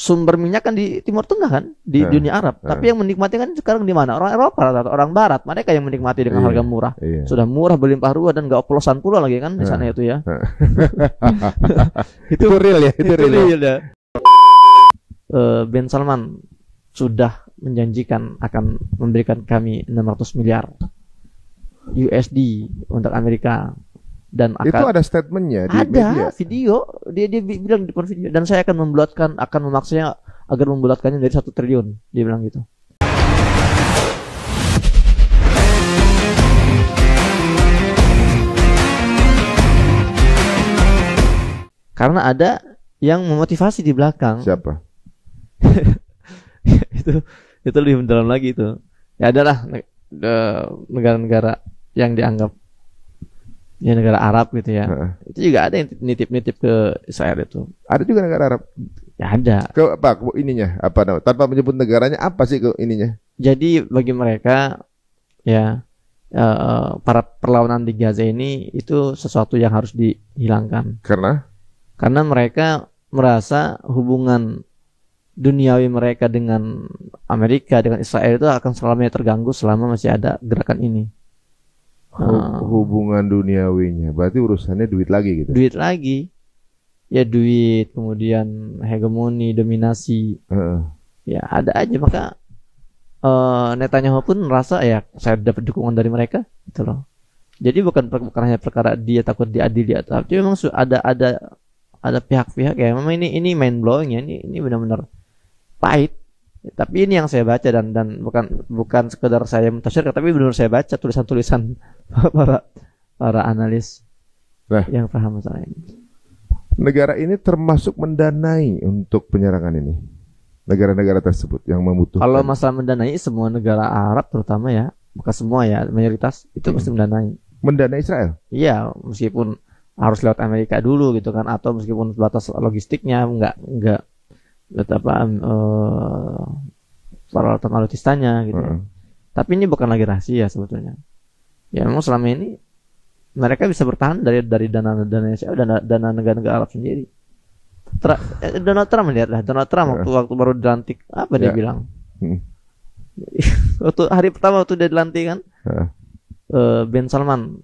sumber minyak kan di Timur Tengah kan, di dunia Arab. Tapi yang menikmati kan sekarang di mana? Orang Eropa atau orang Barat. Mereka yang menikmati dengan harga murah. Sudah murah, berlimpah ruah, dan nggak oplosan pula lagi kan di sana itu ya. itu real ya, itu real ya. Ben Salman sudah menjanjikan akan memberikan kami 600 miliar USD untuk Amerika. Dan itu ada statementnya di media. Video dia bilang di video, dan saya akan memaksanya agar membulatkannya dari 1 triliun, dia bilang gitu. Karena ada yang memotivasi di belakang. Siapa? itu lebih mendalam lagi itu. Ya adalah negara-negara yang dianggap ya negara Arab gitu ya. Itu juga ada yang nitip-nitip ke Israel itu. Ada juga negara Arab. Ya ada. Ke apa ininya? Apa tanpa menyebut negaranya, apa sih ke ininya? Jadi bagi mereka ya para perlawanan di Gaza ini itu sesuatu yang harus dihilangkan. Karena mereka merasa hubungan duniawi mereka dengan Amerika, dengan Israel itu akan selamanya terganggu selama masih ada gerakan ini. Hubungan duniawinya berarti urusannya duit lagi gitu. Duit lagi. Ya duit, kemudian hegemoni, dominasi. Ya ada aja, maka Netanyahu pun merasa ya saya dapat dukungan dari mereka gitu loh. Jadi bukan hanya perkara dia takut diadili, tapi memang ada pihak-pihak ya memang ini mind blowing ya, ini benar-benar pahit. Tapi ini yang saya baca dan bukan sekedar saya mentafsirkan, tapi benar saya baca tulisan-tulisan para analis yang paham masalah ini. Negara ini termasuk mendanai untuk penyerangan ini. Negara-negara tersebut yang membutuhkan. Kalau masalah mendanai, semua negara Arab terutama ya, bukan semua ya, mayoritas itu pasti mendanai. Mendanai Israel? Iya, meskipun harus lewat Amerika dulu gitu kan, atau meskipun batas logistiknya enggak peralatan alutsistanya gitu. Tapi ini bukan lagi rahasia sebetulnya. Ya memang selama ini mereka bisa bertahan dari dana negara-negara Arab sendiri. Donald Trump waktu baru dilantik apa dia bilang? Waktu hari pertama waktu dia dilantik kan, Ben Salman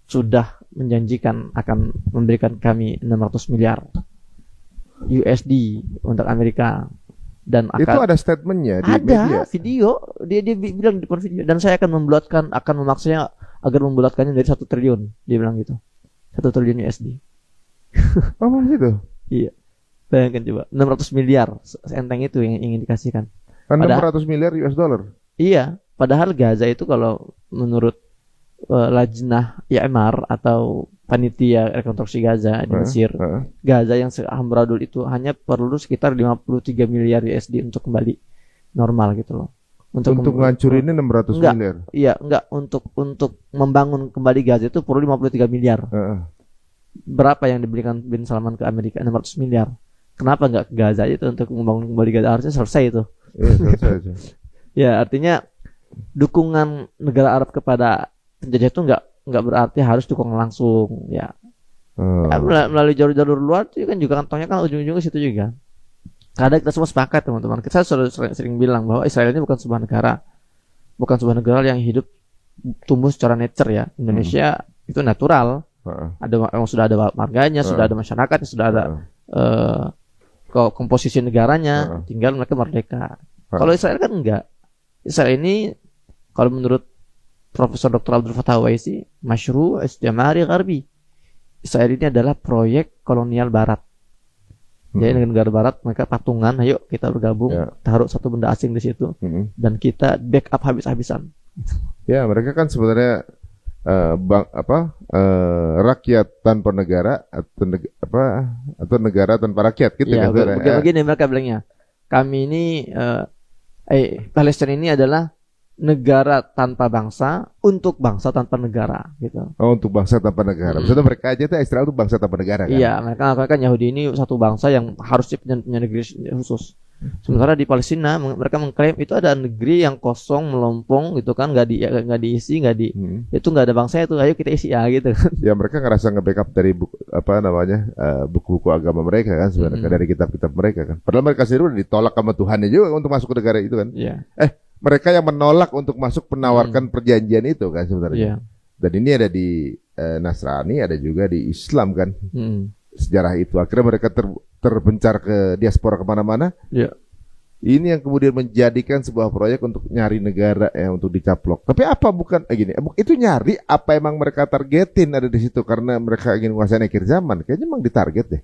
sudah menjanjikan akan memberikan kami 600 miliar USD untuk Amerika, dan itu ada statementnya di media. Video dia bilang di video, dan saya akan memaksanya agar membulatkannya dari 1 triliun, dia bilang gitu. 1 triliun USD. Oh gitu? Iya, bayangkan coba 600 miliar enteng itu yang ingin dikasihkan. 600 miliar US dollar. Iya, padahal Gaza itu kalau menurut Lajnah Ya'mar atau panitia rekonstruksi Gaza di Mesir, Gaza yang amburadul itu hanya perlu sekitar 53 miliar USD untuk kembali normal gitu loh. Untuk ngancurinnya 600 miliar. Iya, enggak, untuk membangun kembali Gaza itu perlu 53 miliar. Berapa yang diberikan bin Salman ke Amerika? 600 miliar. Kenapa enggak ke Gaza itu untuk membangun kembali Gaza? Harusnya selesai itu. Iya, selesai aja. Ya, artinya dukungan negara Arab kepada penjajah itu enggak berarti harus dukung langsung ya. Ya, melalui jalur-jalur luar itu kan juga kantongnya kan ujung-ujungnya situ juga. Kadang kita semua sepakat teman-teman. Kita sering bilang bahwa Israel ini bukan sebuah negara yang hidup tumbuh secara nature ya. Indonesia itu natural. Memang sudah ada marganya, sudah ada masyarakatnya, sudah ada komposisi negaranya, tinggal mereka merdeka. Kalau Israel kan enggak. Israel ini kalau menurut Profesor Dr. Abdul Fattah Waisi, masyru' istimari gharbi. Israel ini adalah proyek kolonial barat. Jadi negara barat mereka patungan, ayo kita bergabung, taruh satu benda asing di situ, dan kita backup habis-habisan. Ya, mereka kan sebenarnya rakyat tanpa negara atau negara tanpa rakyat gitu ya, kan. Begini mereka bilangnya. Kami ini Palestina ini adalah negara tanpa bangsa untuk bangsa tanpa negara gitu. Oh, untuk bangsa tanpa negara. Maksudnya mereka aja tuh Israel itu bangsa tanpa negara kan? Iya, mereka kan Yahudi ini satu bangsa yang harus punya negeri khusus. Sementara di Palestina mereka mengklaim itu ada negeri yang kosong, melompong gitu kan, nggak diisi, itu nggak ada bangsa itu, ayo kita isi ya gitu. Ya mereka ngerasa nge-backup dari buku-buku agama mereka kan sebenarnya, dari kitab-kitab mereka kan. Padahal mereka sendiri udah ditolak sama Tuhannya juga untuk masuk ke negara itu kan. Yeah. Mereka yang menolak untuk masuk menawarkan perjanjian itu kan sebenarnya. Dan ini ada di Nasrani, ada juga di Islam kan. Sejarah itu akhirnya mereka terpencar ke diaspora kemana-mana. Ini yang kemudian menjadikan sebuah proyek untuk nyari negara untuk dicaplok. Tapi apa bukan gini? Itu nyari apa emang mereka targetin ada di situ karena mereka ingin menguasai akhir zaman? Kayaknya emang ditarget deh.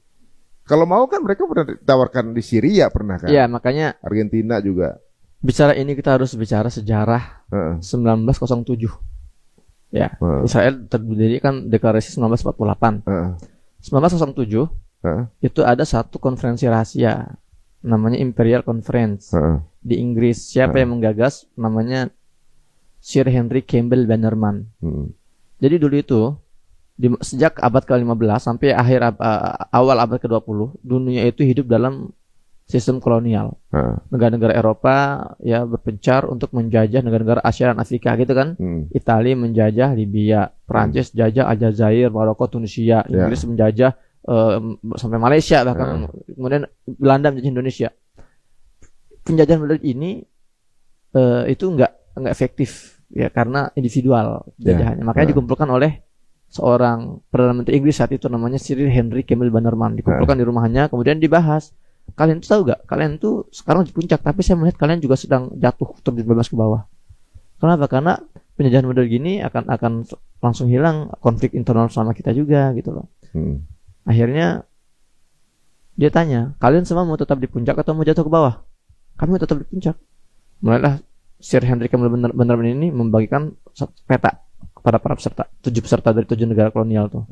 Kalau mau kan mereka pernah ditawarkan di Syria pernah kan? Iya, makanya Argentina juga. Bicara ini kita harus bicara sejarah 1907. Ya, Israel terdiri kan deklarasi 1948. 1907 itu ada satu konferensi rahasia namanya Imperial Conference di Inggris. Siapa yang menggagas? Namanya Sir Henry Campbell Bannerman. Jadi dulu itu sejak abad ke-15 sampai awal abad ke-20 dunia itu hidup dalam sistem kolonial. Negara-negara Eropa ya berpencar untuk menjajah negara-negara Asia dan Afrika gitu kan. Italia menjajah Libya, Prancis jajah Aljazair, Maroko, Tunisia, Inggris menjajah sampai Malaysia bahkan. Kemudian Belanda menjajah Indonesia. Penjajahan model ini itu enggak efektif ya karena individual penjajahannya. Makanya dikumpulkan oleh seorang Perdana Menteri Inggris saat itu namanya Sir Henry Campbell Bannerman. Dikumpulkan di rumahnya, kemudian dibahas. Kalian tuh tahu gak? Kalian tuh sekarang di puncak, tapi saya melihat kalian juga sedang jatuh terjun bebas ke bawah. Kenapa? Karena penjajahan model gini akan langsung hilang konflik internal sama kita juga gitu loh. Akhirnya dia tanya, kalian semua mau tetap di puncak atau mau jatuh ke bawah? Kami mau tetap di puncak. Mulailah Sir Henry Campbell Bannerman ini membagikan peta kepada para peserta, 7 peserta dari 7 negara kolonial tuh.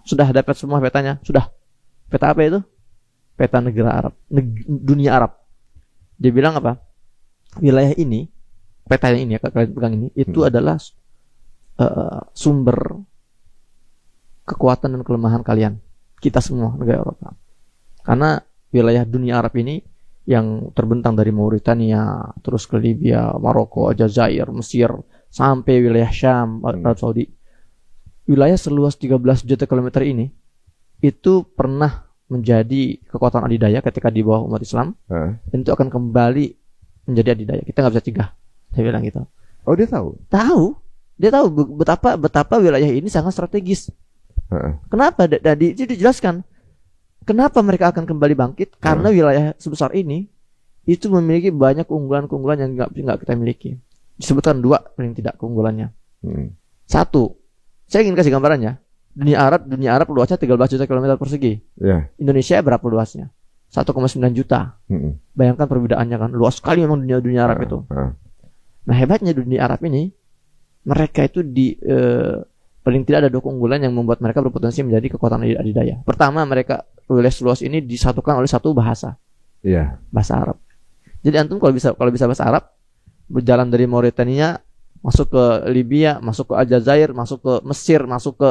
Sudah dapat semua petanya? Sudah. Peta apa itu? Peta negara Arab, dunia Arab. Dia bilang apa? Wilayah ini, peta yang ini ya kalian pegang ini, itu adalah sumber kekuatan dan kelemahan kalian, kita semua negara Eropa. Karena wilayah dunia Arab ini yang terbentang dari Mauritania, terus ke Libya, Maroko, Aljazair, Mesir, sampai wilayah Syam, Arab Saudi. Wilayah seluas 13 juta kilometer ini itu pernah menjadi kekuatan adidaya ketika di bawah umat Islam. Itu akan kembali menjadi adidaya. Kita nggak bisa cegah. Saya bilang gitu. Oh, dia tahu? Tahu. Dia tahu betapa wilayah ini sangat strategis. Kenapa? Itu dijelaskan. Kenapa mereka akan kembali bangkit? Karena wilayah sebesar ini itu memiliki banyak keunggulan-keunggulan yang nggak kita miliki. Disebutkan 2 paling tidak keunggulannya. 1, saya ingin kasih gambarannya. Dunia Arab luasnya 13 juta kilometer persegi. Indonesia berapa luasnya? 1,9 juta. Bayangkan perbedaannya kan. Luas sekali memang dunia Arab itu. Nah, hebatnya dunia Arab ini, mereka itu paling tidak ada 2 keunggulan yang membuat mereka berpotensi menjadi kekuatan adidaya. Pertama, mereka wilayah seluas ini disatukan oleh satu bahasa. Bahasa Arab. Jadi antum kalau bisa bahasa Arab, berjalan dari Mauritania masuk ke Libya, masuk ke Aljazair, masuk ke Mesir, masuk ke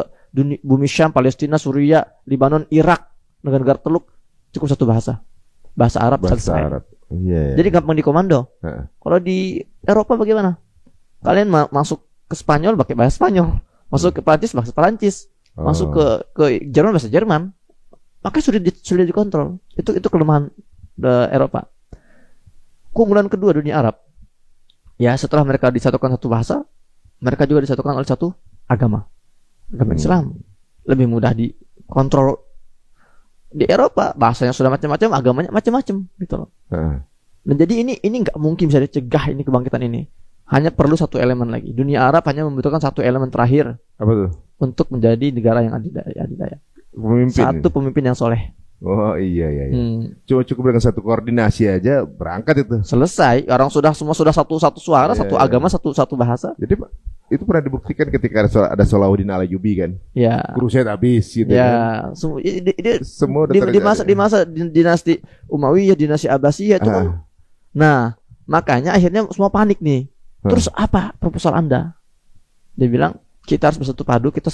bumi Syam, Palestina, Suriah, Lebanon, Irak, negara-negara Teluk, cukup satu bahasa Arab selesai. Jadi gampang dikomando. Kalau di Eropa bagaimana? Kalian masuk ke Spanyol pakai bahasa Spanyol, masuk ke Prancis bahasa Prancis, masuk ke Jerman bahasa Jerman, maka sulit dikontrol. Itu kelemahan Eropa. Keunggulan kedua dunia Arab, ya setelah mereka disatukan satu bahasa, mereka juga disatukan oleh satu agama Islam. Lebih mudah dikontrol. Di Eropa bahasanya sudah macam-macam, agamanya macam-macam gitu loh. Dan jadi ini nggak mungkin bisa dicegah ini kebangkitan ini. Hanya perlu satu elemen lagi. Dunia Arab hanya membutuhkan satu elemen terakhir. Apa tuh? Untuk menjadi negara yang adidaya. Pemimpin yang soleh. Oh iya. Cuma cukup dengan satu koordinasi aja berangkat itu. Selesai. Orang semua sudah satu suara, satu agama, satu bahasa. Jadi itu pernah dibuktikan ketika ada Salahuddin Al-Ayyubi kan. Crusade habis gitu kan. Semua di masa dinasti Umayyah, dinasti Abbasiyah itu kan. Nah, makanya akhirnya semua panik nih. Terus apa proposal Anda? Dia bilang, kita harus bersatu padu, kita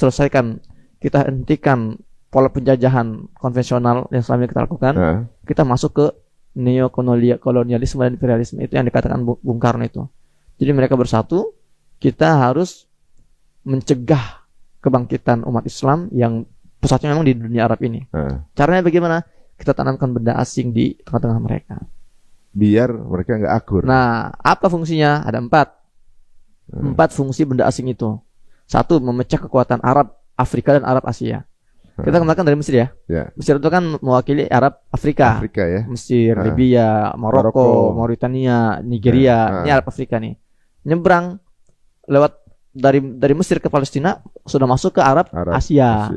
hentikan pola penjajahan konvensional yang selama ini kita lakukan. Kita masuk ke neokolonialisme dan imperialisme itu yang dikatakan Bung Karno itu. Jadi mereka bersatu, kita harus mencegah kebangkitan umat Islam yang pusatnya memang di dunia Arab ini. Caranya bagaimana? Kita tanamkan benda asing di tengah-tengah mereka. Biar mereka nggak akur. Nah, apa fungsinya? Ada 4. 4 fungsi benda asing itu. 1, memecah kekuatan Arab, Afrika dan Arab Asia. Kita kembalikan dari Mesir ya. Mesir itu kan mewakili Arab Afrika. Ya. Mesir, Libya, Maroko, Mauritania, Nigeria. Ini Arab Afrika nih. Nyebrang lewat dari Mesir ke Palestina sudah masuk ke Arab Asia.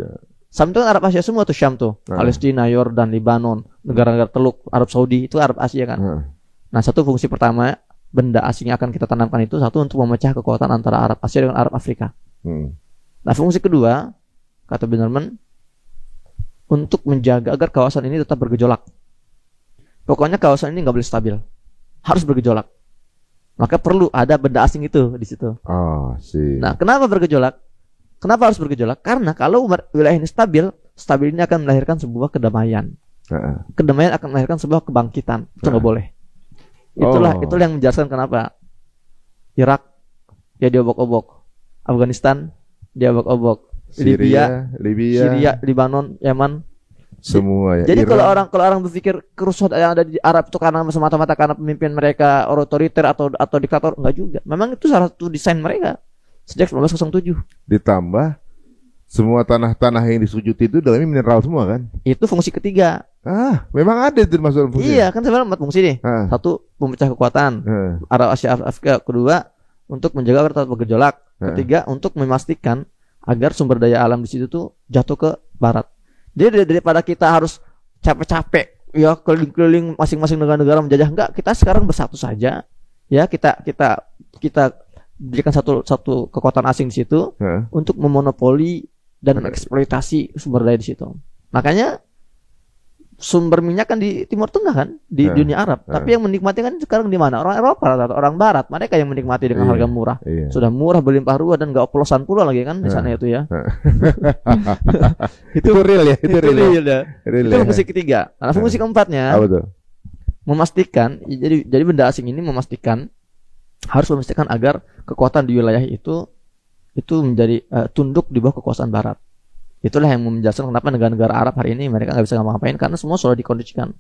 Sam itu kan Arab Asia semua tuh, Syam tuh. Palestina, Yordan, Libanon, negara-negara Teluk, Arab Saudi itu Arab Asia kan. Nah, 1 fungsi pertama benda asing yang akan kita tanamkan itu 1 untuk memecah kekuatan antara Arab Asia dengan Arab Afrika. Nah, fungsi kedua kata Bannerman untuk menjaga agar kawasan ini tetap bergejolak. Pokoknya kawasan ini nggak boleh stabil, harus bergejolak. Maka perlu ada benda asing itu di situ. Nah, kenapa bergejolak? Kenapa harus bergejolak? Karena kalau wilayah ini stabil ini akan melahirkan sebuah kedamaian. Kedamaian akan melahirkan sebuah kebangkitan. Itu nggak boleh. Itulah yang menjelaskan kenapa Irak ya diobok-obok, Afghanistan diobok-obok, Libya, Syria, Libanon, Yaman, semua ya. Jadi kalau orang berpikir kerusuhan yang ada di Arab itu karena semata-mata karena pemimpin mereka otoriter atau diktator, enggak juga. Memang itu salah satu desain mereka sejak 1907. Ditambah semua tanah-tanah yang disujuti itu dalamnya mineral semua kan? Itu fungsi ketiga. Memang ada itu masuk fungsi. Iya, kan sebenarnya 4 fungsi nih. 1, memecah kekuatan Arab Asia Afrika. 2, untuk menjaga agar tetap bergejolak. 3, untuk memastikan agar sumber daya alam di situ tuh jatuh ke barat. Jadi daripada kita harus capek-capek ya keliling-keliling masing-masing negara-negara menjajah, enggak, kita sekarang bersatu saja. Ya, kita berikan satu kekuatan asing di situ untuk memonopoli dan eksploitasi sumber daya di situ. Makanya sumber minyak kan di Timur Tengah kan, di dunia Arab. Tapi yang menikmati kan sekarang di mana? Orang Eropa atau orang Barat. Mereka yang menikmati dengan harga murah. Sudah murah, berlimpah ruah, dan nggak oplosan pula lagi kan di sana itu ya. itu real ya. Itu real ya. Itu fungsi ketiga. Nah, fungsi keempatnya memastikan. Jadi benda asing ini harus memastikan agar kekuatan di wilayah itu menjadi tunduk di bawah kekuasaan Barat. Itulah yang menjelaskan kenapa negara-negara Arab hari ini mereka nggak bisa ngapa-ngapain, karena semua sudah dikondisikan.